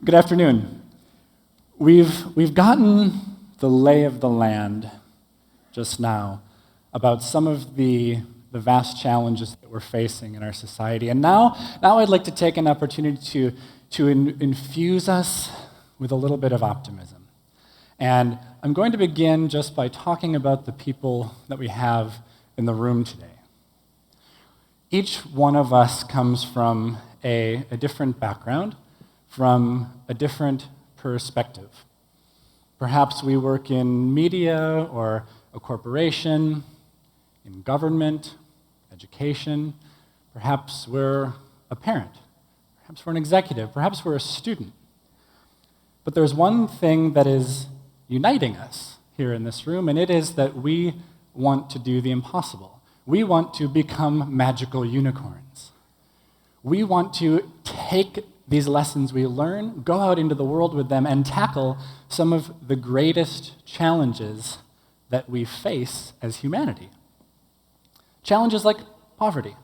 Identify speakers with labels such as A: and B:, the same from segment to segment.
A: Good afternoon. We've gotten the lay of the land just now about some of the vast challenges that we're facing in our society. And now I'd like to take an opportunity to infuse us with a little bit of optimism. And I'm going to begin just by talking about the people that we have in the room today. Each one of us comes from a different background, from a different perspective. Perhaps we work in media or a corporation, in government, education. Perhaps we're a parent. Perhaps we're an executive. Perhaps we're a student. But there's one thing that is uniting us here in this room, and it is that we want to do the impossible. We want to become magical unicorns. We want to take these lessons we learn, go out into the world with them, and tackle some of the greatest challenges that we face as humanity. Challenges like poverty.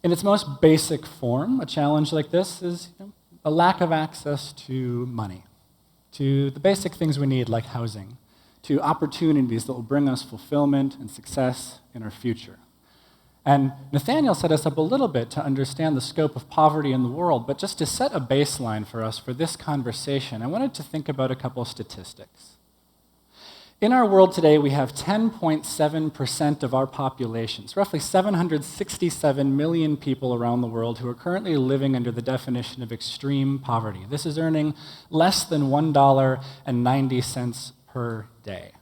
A: In its most basic form, a challenge like this is a lack of access to money, to the basic things we need like housing, to opportunities that will bring us fulfillment and success in our future. And Nathaniel set us up a little bit to understand the scope of poverty in the world, but just to set a baseline for us for this conversation, I wanted to think about a couple of statistics. In our world today, we have 10.7% of our populations, roughly 767 million people around the world who are currently living under the definition of extreme poverty. This is earning less than $1.90 per day.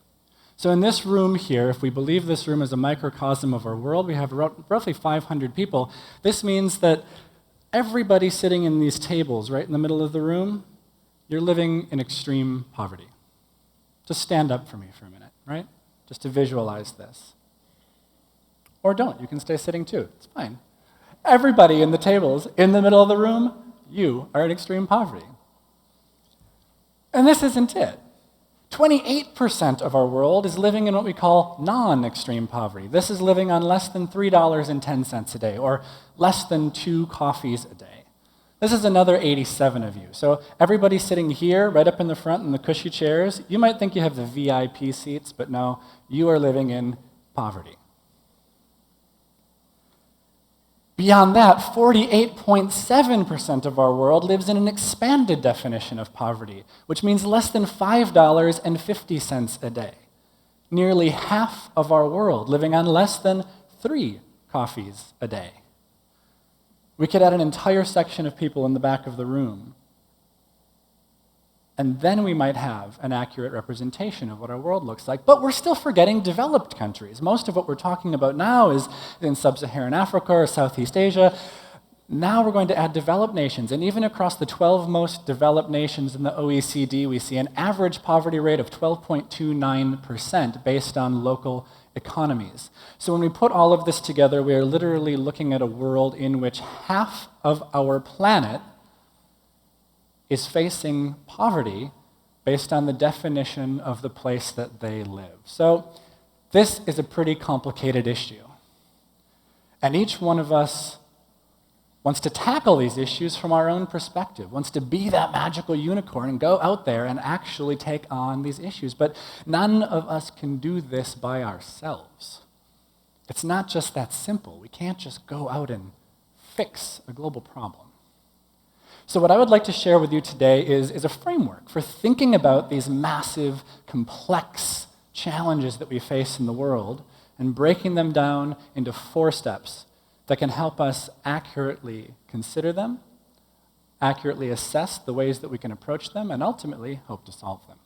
A: So in this room here, if we believe this room is a microcosm of our world, we have roughly 500 people. This means that everybody sitting in these tables right in the middle of the room, you're living in extreme poverty. Just stand up for me for a minute, right? Just to visualize this. Or don't, you can stay sitting too, it's fine. Everybody in the tables, in the middle of the room, you are in extreme poverty. And this isn't it. 28% of our world is living in what we call non-extreme poverty. This is living on less than $3.10 a day, or less than 2 coffees a day. This is another 87 of you. So everybody sitting here, right up in the front in the cushy chairs, you might think you have the VIP seats, but no, you are living in poverty. Beyond that, 48.7% of our world lives in an expanded definition of poverty, which means less than $5.50 a day. Nearly half of our world living on less than 3 coffees a day. We could add an entire section of people in the back of the room. And then we might have an accurate representation of what our world looks like. But we're still forgetting developed countries. Most of what we're talking about now is in sub-Saharan Africa or Southeast Asia. Now we're going to add developed nations. And even across the 12 most developed nations in the OECD, we see an average poverty rate of 12.29% based on local economies. So when we put all of this together, we are literally looking at a world in which half of our planet is facing poverty based on the definition of the place that they live. So this is a pretty complicated issue. And each one of us wants to tackle these issues from our own perspective, wants to be that magical unicorn and go out there and actually take on these issues. But none of us can do this by ourselves. It's not just that simple. We can't just go out and fix a global problem. So what I would like to share with you today is a framework for thinking about these massive, complex challenges that we face in the world and breaking them down into 4 steps that can help us accurately consider them, accurately assess the ways that we can approach them, and ultimately hope to solve them.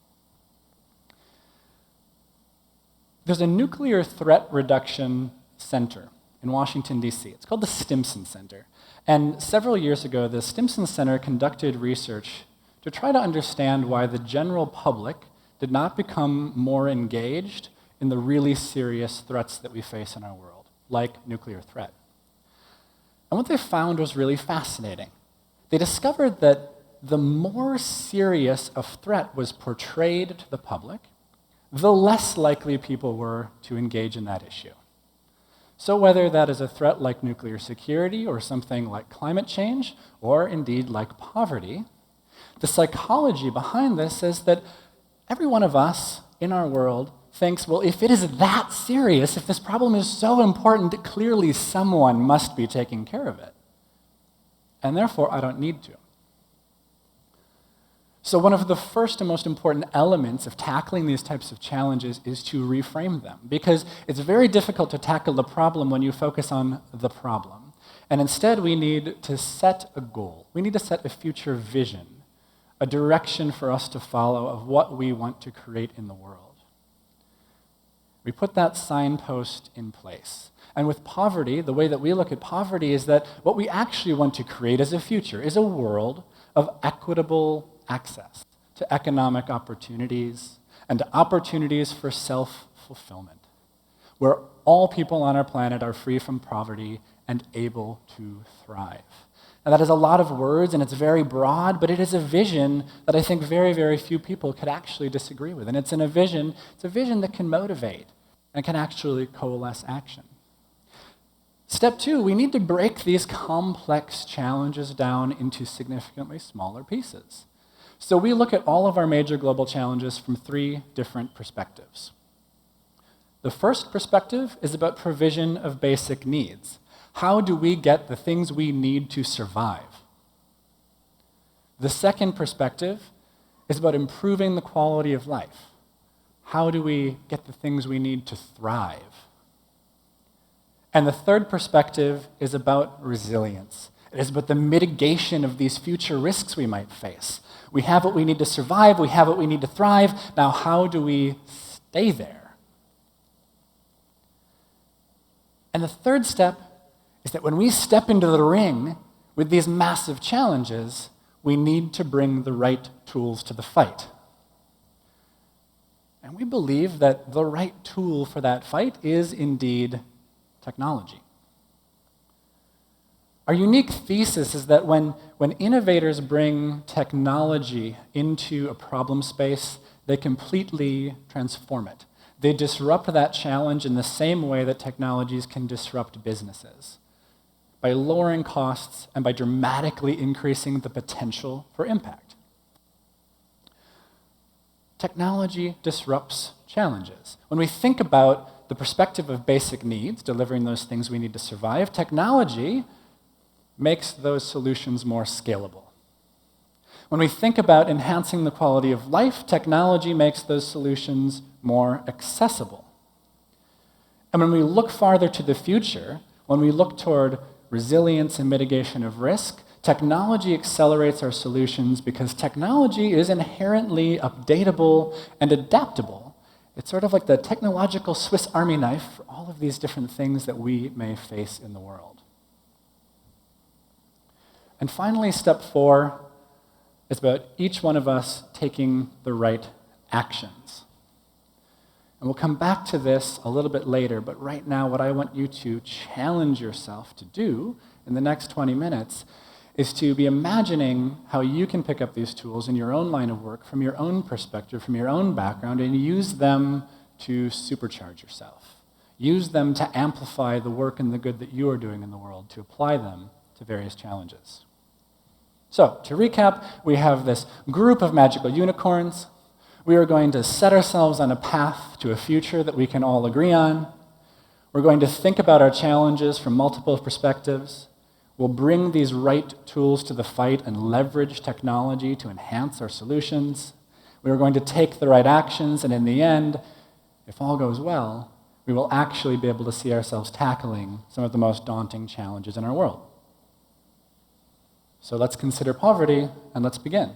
A: There's a nuclear threat reduction center in Washington, D.C. It's called the Stimson Center. And several years ago, the Stimson Center conducted research to try to understand why the general public did not become more engaged in the really serious threats that we face in our world, like nuclear threat. And what they found was really fascinating. They discovered that the more serious a threat was portrayed to the public, the less likely people were to engage in that issue. So whether that is a threat like nuclear security or something like climate change, or indeed like poverty, the psychology behind this says that every one of us in our world thinks, well, if it is that serious, if this problem is so important, clearly someone must be taking care of it. And therefore, I don't need to. So one of the first and most important elements of tackling these types of challenges is to reframe them, because it's very difficult to tackle the problem when you focus on the problem. And instead, we need to set a goal. We need to set a future vision, a direction for us to follow of what we want to create in the world. We put that signpost in place. And with poverty, the way that we look at poverty is that what we actually want to create as a future is a world of equitable access to economic opportunities and to opportunities for self-fulfillment, where all people on our planet are free from poverty and able to thrive. Now, that is a lot of words, and it's very broad, but it is a vision that I think very, very few people could actually disagree with. And it's a vision that can motivate and can actually coalesce action. Step two, we need to break these complex challenges down into significantly smaller pieces. So we look at all of our major global challenges from three different perspectives. The first perspective is about provision of basic needs. How do we get the things we need to survive? The second perspective is about improving the quality of life. How do we get the things we need to thrive? And the third perspective is about resilience. It is about the mitigation of these future risks we might face. We have what we need to survive, we have what we need to thrive. Now, how do we stay there? And the third step is that when we step into the ring with these massive challenges, we need to bring the right tools to the fight. And we believe that the right tool for that fight is indeed technology. Our unique thesis is that when innovators bring technology into a problem space, they completely transform it. They disrupt that challenge in the same way that technologies can disrupt businesses, by lowering costs and by dramatically increasing the potential for impact. Technology disrupts challenges. When we think about the perspective of basic needs, delivering those things we need to survive, technology makes those solutions more scalable. When we think about enhancing the quality of life, technology makes those solutions more accessible. And when we look farther to the future, when we look toward resilience and mitigation of risk, technology accelerates our solutions because technology is inherently updatable and adaptable. It's sort of like the technological Swiss Army knife for all of these different things that we may face in the world. And finally, step 4 is about each one of us taking the right actions. And we'll come back to this a little bit later, but right now what I want you to challenge yourself to do in the next 20 minutes is to be imagining how you can pick up these tools in your own line of work, from your own perspective, from your own background, and use them to supercharge yourself. Use them to amplify the work and the good that you are doing in the world, to apply them to various challenges. So, to recap, we have this group of magical unicorns. We are going to set ourselves on a path to a future that we can all agree on. We're going to think about our challenges from multiple perspectives. We'll bring these right tools to the fight and leverage technology to enhance our solutions. We are going to take the right actions, and in the end, if all goes well, we will actually be able to see ourselves tackling some of the most daunting challenges in our world. So let's consider poverty, and let's begin.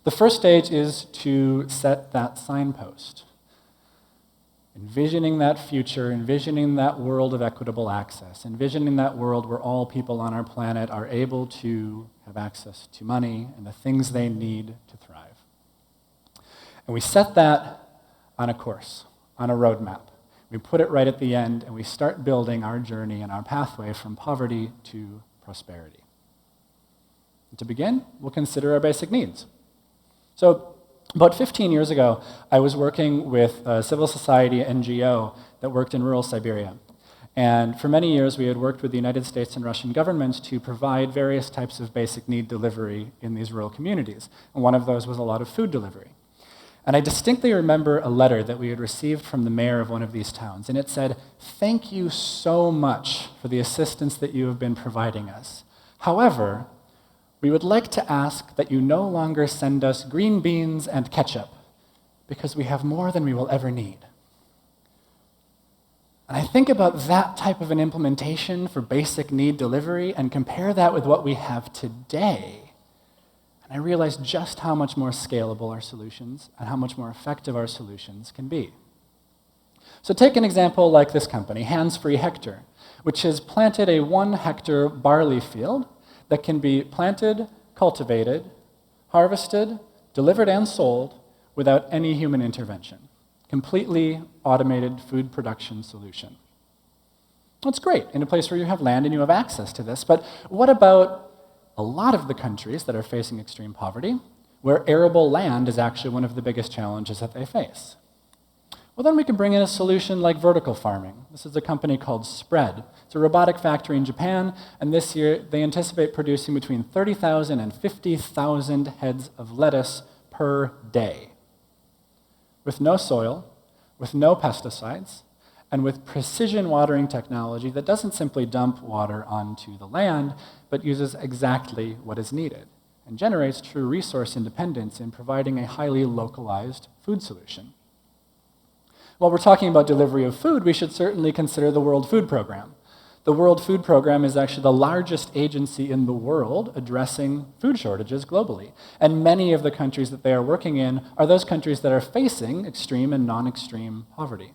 A: The first stage is to set that signpost. Envisioning that future, envisioning that world of equitable access, envisioning that world where all people on our planet are able to have access to money and the things they need to thrive. And we set that on a course, on a roadmap. We put it right at the end, and we start building our journey and our pathway from poverty to prosperity. And to begin, we'll consider our basic needs. So, about 15 years ago, I was working with a civil society NGO that worked in rural Siberia. And for many years, we had worked with the United States and Russian governments to provide various types of basic need delivery in these rural communities. And one of those was a lot of food delivery. And I distinctly remember a letter that we had received from the mayor of one of these towns. And it said, "Thank you so much for the assistance that you have been providing us. However, we would like to ask that you no longer send us green beans and ketchup, because we have more than we will ever need." And I think about that type of an implementation for basic need delivery and compare that with what we have today. And I realize just how much more scalable our solutions and how much more effective our solutions can be. So take an example like this company, Hands-Free Hectare, which has planted a 1-hectare barley field that can be planted, cultivated, harvested, delivered, and sold without any human intervention. Completely automated food production solution. That's great in a place where you have land and you have access to this, but what about a lot of the countries that are facing extreme poverty, where arable land is actually one of the biggest challenges that they face? Well, then we can bring in a solution like vertical farming. This is a company called Spread. It's a robotic factory in Japan, and this year they anticipate producing between 30,000 and 50,000 heads of lettuce per day. With no soil, with no pesticides, and with precision watering technology that doesn't simply dump water onto the land, but uses exactly what is needed, and generates true resource independence in providing a highly localized food solution. While we're talking about delivery of food, we should certainly consider the World Food Program. The World Food Program is actually the largest agency in the world addressing food shortages globally. And many of the countries that they are working in are those countries that are facing extreme and non-extreme poverty.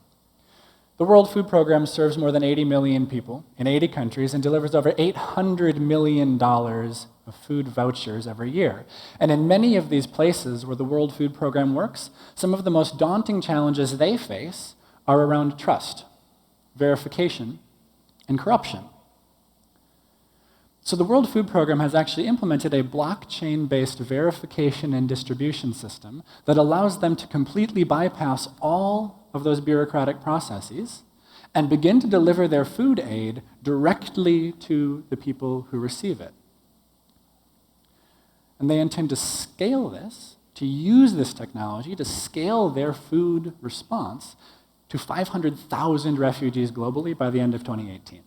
A: The World Food Program serves more than 80 million people in 80 countries and delivers over $800 million of food vouchers every year. And in many of these places where the World Food Program works, some of the most daunting challenges they face are around trust, verification, and corruption. So the World Food Program has actually implemented a blockchain-based verification and distribution system that allows them to completely bypass all of those bureaucratic processes and begin to deliver their food aid directly to the people who receive it. And they intend to scale this, to use this technology to scale their food response to 500,000 refugees globally by the end of 2018.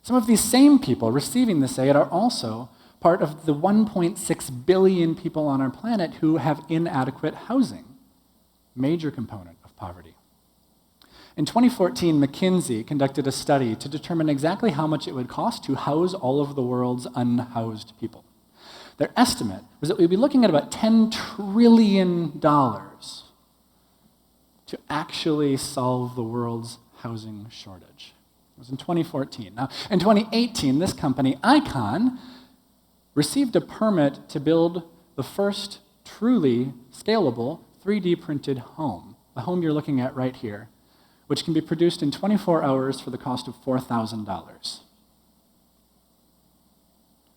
A: Some of these same people receiving this aid are also part of the 1.6 billion people on our planet who have inadequate housing, major component of poverty. In 2014, McKinsey conducted a study to determine exactly how much it would cost to house all of the world's unhoused people. Their estimate was that we'd be looking at about $10 trillion to actually solve the world's housing shortage. It was in 2014. Now, in 2018, this company, Icon, received a permit to build the first truly scalable 3D printed home, the home you're looking at right here, which can be produced in 24 hours for the cost of $4,000.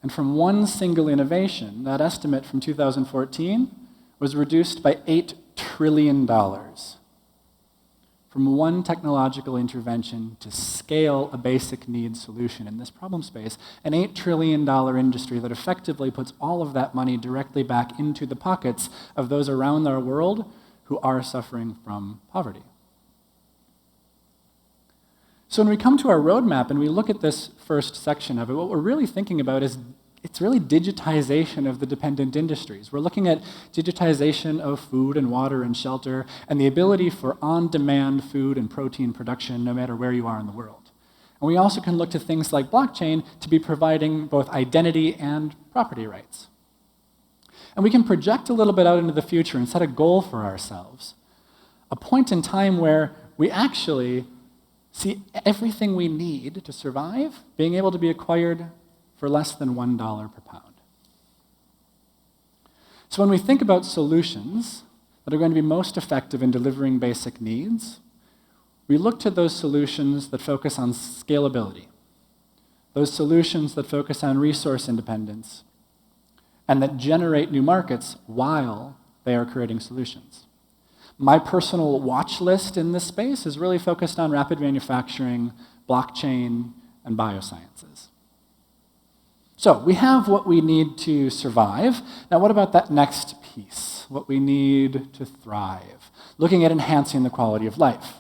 A: And from one single innovation, that estimate from 2014 was reduced by $8 trillion. From one technological intervention to scale a basic needs solution in this problem space, an $8 trillion industry that effectively puts all of that money directly back into the pockets of those around our world who are suffering from poverty. So when we come to our roadmap and we look at this first section of it, what we're really thinking about is it's really digitization of the dependent industries. We're looking at digitization of food and water and shelter and the ability for on-demand food and protein production no matter where you are in the world. And we also can look to things like blockchain to be providing both identity and property rights. And we can project a little bit out into the future and set a goal for ourselves. A point in time where we actually see everything we need to survive being able to be acquired for less than $1 per pound. So when we think about solutions that are going to be most effective in delivering basic needs, we look to those solutions that focus on scalability, those solutions that focus on resource independence, and that generate new markets while they are creating solutions. My personal watch list in this space is really focused on rapid manufacturing, blockchain, and biosciences. So we have what we need to survive. Now what about that next piece? What we need to thrive, looking at enhancing the quality of life.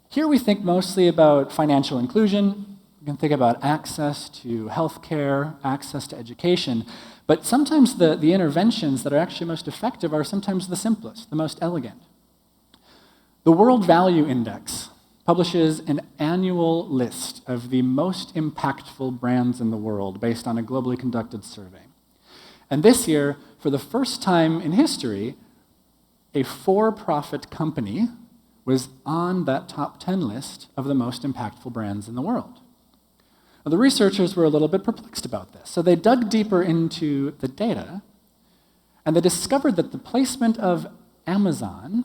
A: Here we think mostly about financial inclusion. We can think about access to healthcare, access to education, but sometimes the interventions that are actually most effective are sometimes the simplest, the most elegant. The World Value Index publishes an annual list of the most impactful brands in the world based on a globally conducted survey. And this year, for the first time in history, a for-profit company was on that top 10 list of the most impactful brands in the world. Now, the researchers were a little bit perplexed about this, so they dug deeper into the data, and they discovered that the placement of Amazon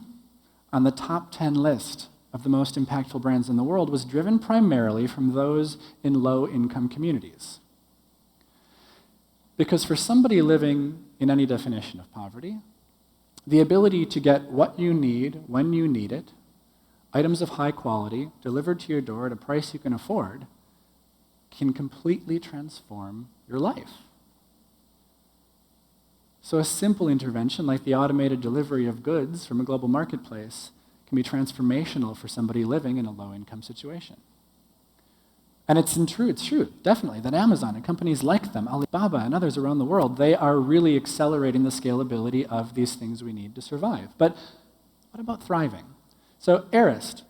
A: on the top 10 list of the most impactful brands in the world was driven primarily from those in low-income communities. Because for somebody living in any definition of poverty, the ability to get what you need when you need it, items of high quality, delivered to your door at a price you can afford, can completely transform your life. So a simple intervention like the automated delivery of goods from a global marketplace can be transformational for somebody living in a low-income situation. And it's true, definitely, that Amazon and companies like them, Alibaba and others around the world, they are really accelerating the scalability of these things we need to survive. But what about thriving? So Arist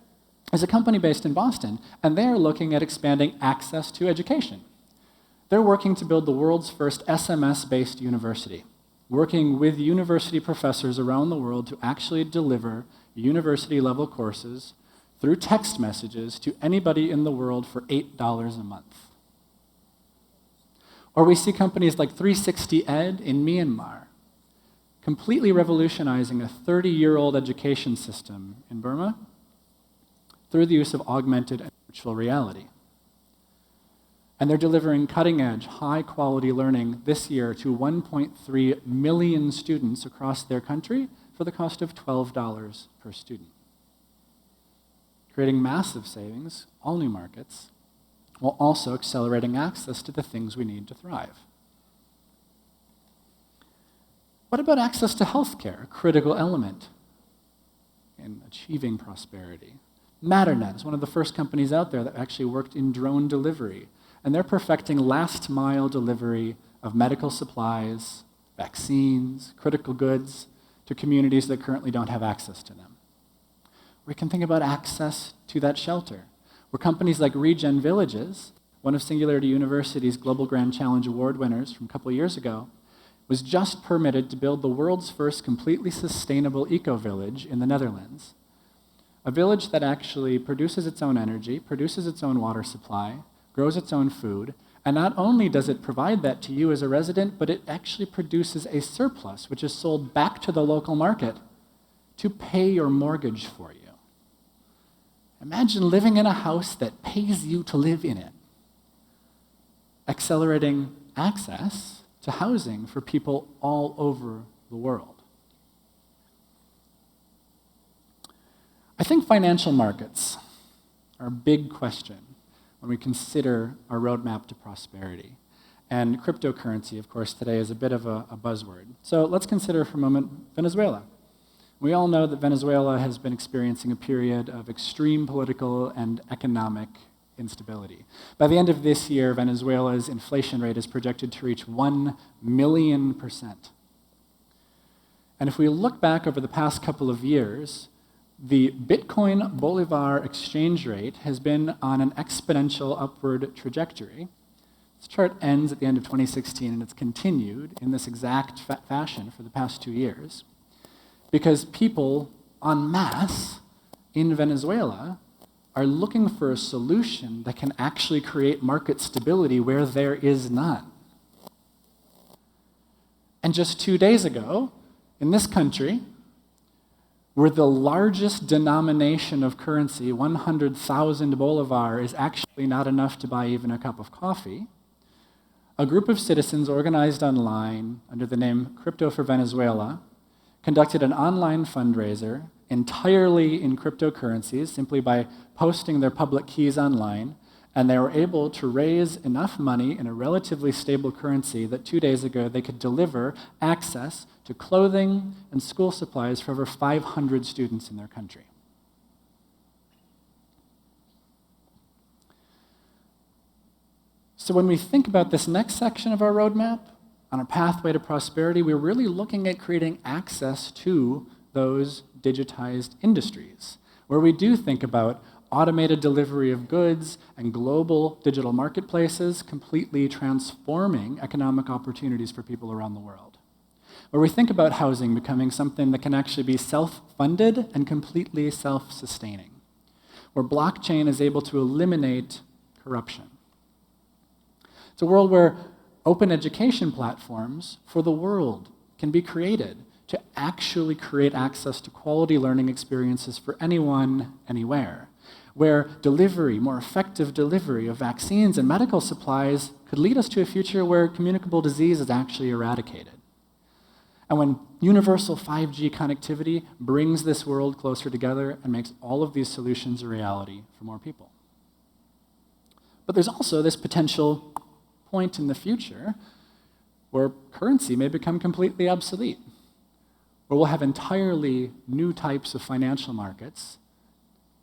A: is a company based in Boston, and they are looking at expanding access to education. They're working to build the world's first SMS-based university, working with university professors around the world to actually deliver university-level courses through text messages to anybody in the world for $8 a month. Or we see companies like 360 Ed in Myanmar, completely revolutionizing a 30-year-old education system in Burma through the use of augmented and virtual reality. And they're delivering cutting-edge, high-quality learning this year to 1.3 million students across their country for the cost of $12 per student, creating massive savings, all new markets, while also accelerating access to the things we need to thrive. What about access to healthcare, a critical element in achieving prosperity? Matternet is one of the first companies out there that actually worked in drone delivery, and they're perfecting last-mile delivery of medical supplies, vaccines, critical goods to communities that currently don't have access to them. We can think about access to that shelter, where companies like Regen Villages, one of Singularity University's Global Grand Challenge Award winners from a couple of years ago, was just permitted to build the world's first completely sustainable eco-village in the Netherlands. A village that actually produces its own energy, produces its own water supply, grows its own food, and not only does it provide that to you as a resident, but it actually produces a surplus, which is sold back to the local market to pay your mortgage for you. Imagine living in a house that pays you to live in it, accelerating access to housing for people all over the world. I think financial markets are a big question when we consider our roadmap to prosperity. And cryptocurrency, of course, today is a bit of a buzzword. So let's consider for a moment Venezuela. We all know that Venezuela has been experiencing a period of extreme political and economic instability. By the end of this year, Venezuela's inflation rate is projected to reach 1 million %. And if we look back over the past couple of years, the Bitcoin Bolivar exchange rate has been on an exponential upward trajectory. This chart ends at the end of 2016, and it's continued in this exact fashion for the past 2 years, because people en masse in Venezuela are looking for a solution that can actually create market stability where there is none. And just 2 days ago, in this country, where the largest denomination of currency, 100,000 bolivar, is actually not enough to buy even a cup of coffee, a group of citizens organized online under the name Crypto for Venezuela conducted an online fundraiser entirely in cryptocurrencies simply by posting their public keys online, and they were able to raise enough money in a relatively stable currency that 2 days ago they could deliver access to clothing and school supplies for over 500 students in their country. So when we think about this next section of our roadmap, on our pathway to prosperity, we're really looking at creating access to those digitized industries, where we do think about automated delivery of goods and global digital marketplaces completely transforming economic opportunities for people around the world. Where we think about housing becoming something that can actually be self-funded and completely self-sustaining. Where blockchain is able to eliminate corruption. It's a world where open education platforms for the world can be created to actually create access to quality learning experiences for anyone, anywhere. Where delivery, more effective delivery of vaccines and medical supplies could lead us to a future where communicable disease is actually eradicated. And when universal 5G connectivity brings this world closer together and makes all of these solutions a reality for more people. But there's also this potential point in the future where currency may become completely obsolete, where we'll have entirely new types of financial markets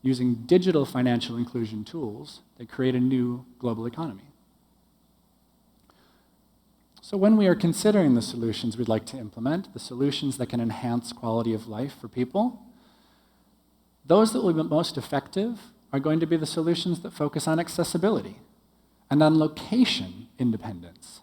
A: using digital financial inclusion tools that create a new global economy. So when we are considering the solutions we'd like to implement, the solutions that can enhance quality of life for people, those that will be most effective are going to be the solutions that focus on accessibility and on location independence,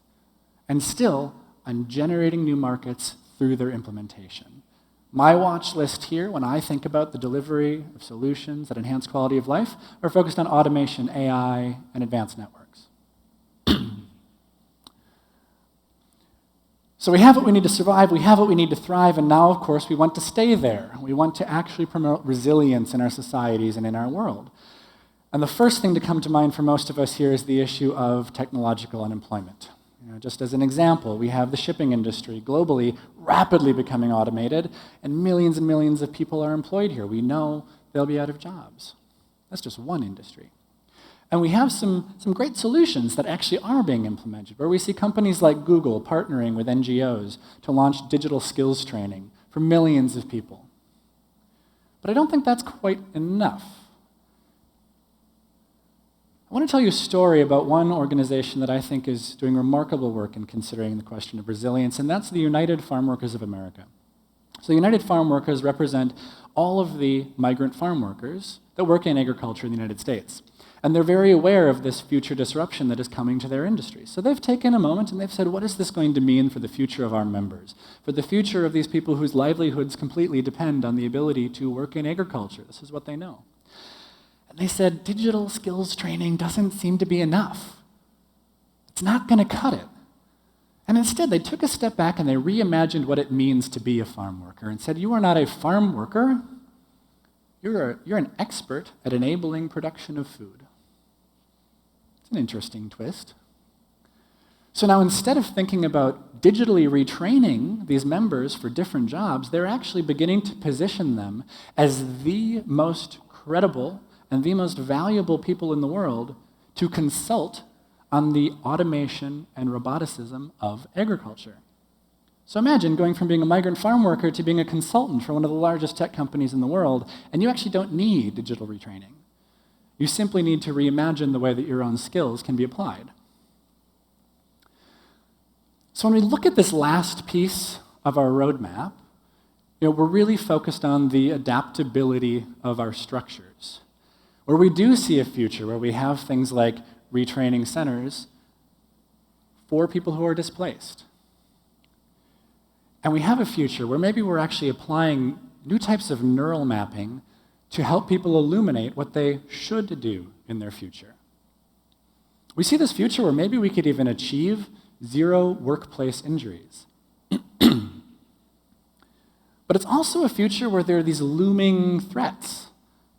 A: and still on generating new markets through their implementation. My watch list here, when I think about the delivery of solutions that enhance quality of life, are focused on automation, AI, and advanced networks. So we have what we need to survive, we have what we need to thrive, and now, of course, we want to stay there. We want to actually promote resilience in our societies and in our world. And the first thing to come to mind for most of us here is the issue of technological unemployment. Just as an example, we have the shipping industry globally rapidly becoming automated, and millions of people are employed here. We know they'll be out of jobs. That's just one industry. And we have some great solutions that actually are being implemented, where we see companies like Google partnering with NGOs to launch digital skills training for millions of people. But I don't think that's quite enough. I want to tell you a story about one organization that I think is doing remarkable work in considering the question of resilience, and that's the United Farm Workers of America. So United Farm Workers represent all of the migrant farm workers that work in agriculture in the United States. And they're very aware of this future disruption that is coming to their industry. So they've taken a moment and they've said, what is this going to mean for the future of our members? For the future of these people whose livelihoods completely depend on the ability to work in agriculture. This is what they know. And they said, digital skills training doesn't seem to be enough. It's not going to cut it. And instead, they took a step back and they reimagined what it means to be a farm worker and said, you are not a farm worker, you're an expert at enabling production of food. It's an interesting twist. So now instead of thinking about digitally retraining these members for different jobs, they're actually beginning to position them as the most credible and the most valuable people in the world to consult on the automation and roboticism of agriculture. So imagine going from being a migrant farm worker to being a consultant for one of the largest tech companies in the world, and you actually don't need digital retraining. You simply need to reimagine the way that your own skills can be applied. So when we look at this last piece of our roadmap, we're really focused on the adaptability of our structures, where we do see a future where we have things like retraining centers for people who are displaced. And we have a future where maybe we're actually applying new types of neural mapping to help people illuminate what they should do in their future. We see this future where maybe we could even achieve zero workplace injuries. But it's also a future where there are these looming threats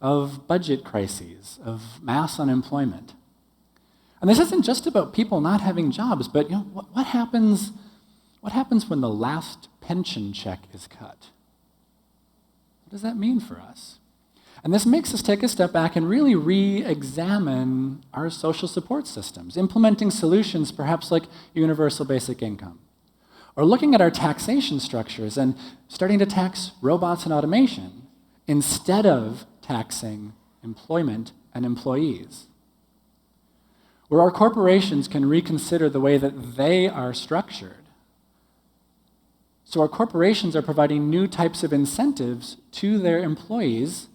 A: of budget crises, of mass unemployment. And this isn't just about people not having jobs, but what happens when the last pension check is cut? What does that mean for us? And this makes us take a step back and really re-examine our social support systems, implementing solutions perhaps like universal basic income, or looking at our taxation structures and starting to tax robots and automation instead of taxing employment and employees. Where our corporations can reconsider the way that they are structured. So our corporations are providing new types of incentives to their employees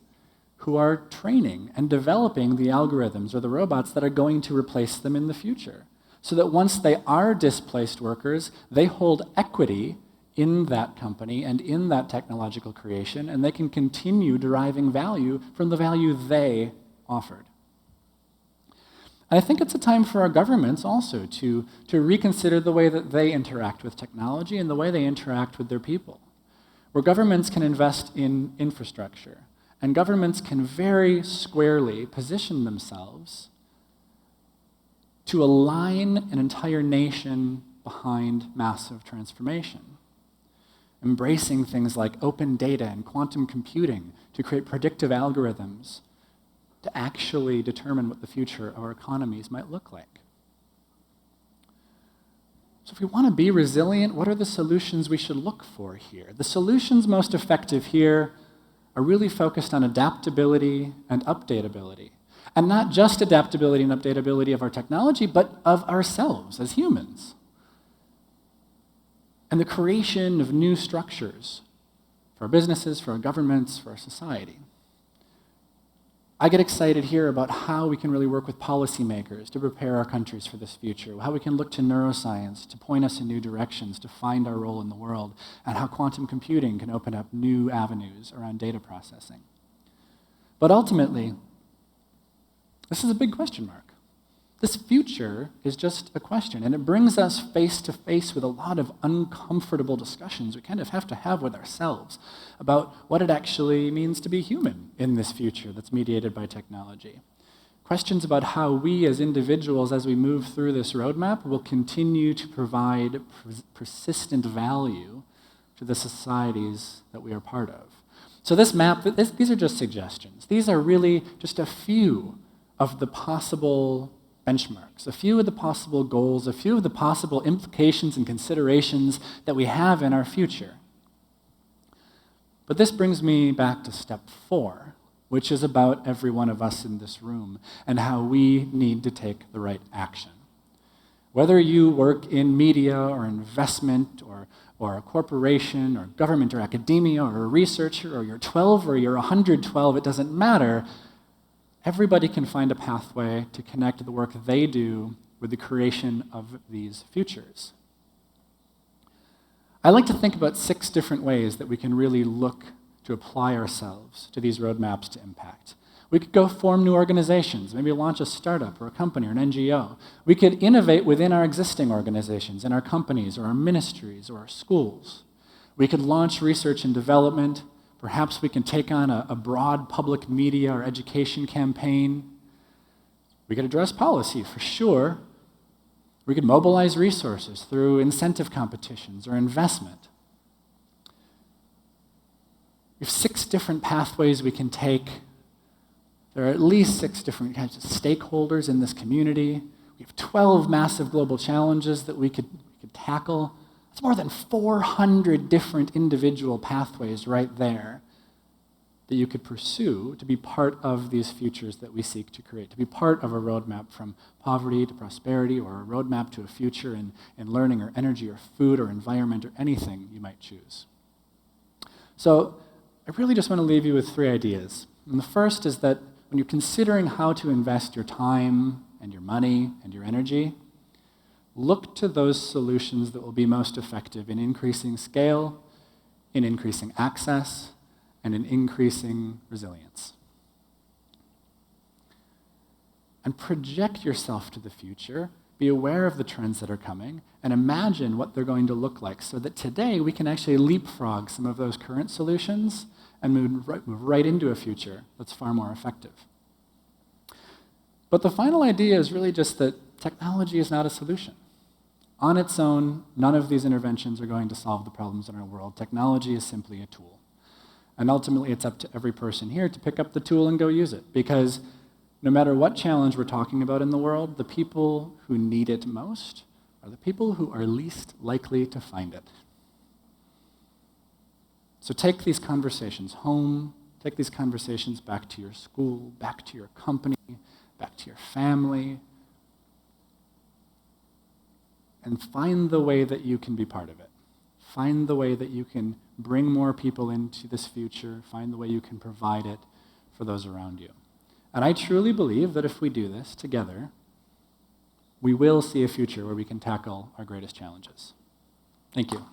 A: who are training and developing the algorithms or the robots that are going to replace them in the future. So that once they are displaced workers, they hold equity in that company and in that technological creation, and they can continue deriving value from the value they offered. And I think it's a time for our governments also to reconsider the way that they interact with technology and the way they interact with their people. Where governments can invest in infrastructure, and governments can very squarely position themselves to align an entire nation behind massive transformation. Embracing things like open data and quantum computing to create predictive algorithms to actually determine what the future of our economies might look like. So if we want to be resilient, what are the solutions we should look for here? The solutions most effective here are really focused on adaptability and updatability. And not just adaptability and updatability of our technology, but of ourselves as humans. And the creation of new structures for our businesses, for our governments, for our society. I get excited here about how we can really work with policymakers to prepare our countries for this future, how we can look to neuroscience to point us in new directions, to find our role in the world, and how quantum computing can open up new avenues around data processing. But ultimately, this is a big question mark. This future is just a question, and it brings us face to face with a lot of uncomfortable discussions we kind of have to have with ourselves about what it actually means to be human in this future that's mediated by technology. Questions about how we as individuals, as we move through this roadmap, will continue to provide persistent value to the societies that we are part of. So this map, these are just suggestions. These are really just a few of the possible benchmarks, a few of the possible goals, a few of the possible implications and considerations that we have in our future. But this brings me back to step 4, which is about every one of us in this room and how we need to take the right action. Whether you work in media or investment or a corporation or government or academia or a researcher or you're 12 or you're 112, it doesn't matter. Everybody can find a pathway to connect the work they do with the creation of these futures. I like to think about 6 different ways that we can really look to apply ourselves to these roadmaps to impact. We could go form new organizations, maybe launch a startup or a company or an NGO. We could innovate within our existing organizations, in our companies or our ministries or our schools. We could launch research and development. Perhaps we can take on a broad public media or education campaign. We could address policy, for sure. We could mobilize resources through incentive competitions or investment. We have 6 different pathways we can take. There are at least 6 different kinds of stakeholders in this community. We have 12 massive global challenges that we could tackle. It's more than 400 different individual pathways right there that you could pursue to be part of these futures that we seek to create, to be part of a roadmap from poverty to prosperity, or a roadmap to a future in learning or energy or food or environment or anything you might choose. So I really just want to leave you with 3 ideas. And the first is that when you're considering how to invest your time and your money and your energy, look to those solutions that will be most effective in increasing scale, in increasing access, and in increasing resilience. And project yourself to the future, be aware of the trends that are coming, and imagine what they're going to look like so that today we can actually leapfrog some of those current solutions and move right into a future that's far more effective. But the final idea is really just that technology is not a solution. On its own, none of these interventions are going to solve the problems in our world. Technology is simply a tool. And ultimately, it's up to every person here to pick up the tool and go use it. Because no matter what challenge we're talking about in the world, the people who need it most are the people who are least likely to find it. So take these conversations home, take these conversations back to your school, back to your company, back to your family, and find the way that you can be part of it. Find the way that you can bring more people into this future, find the way you can provide it for those around you. And I truly believe that if we do this together, we will see a future where we can tackle our greatest challenges. Thank you.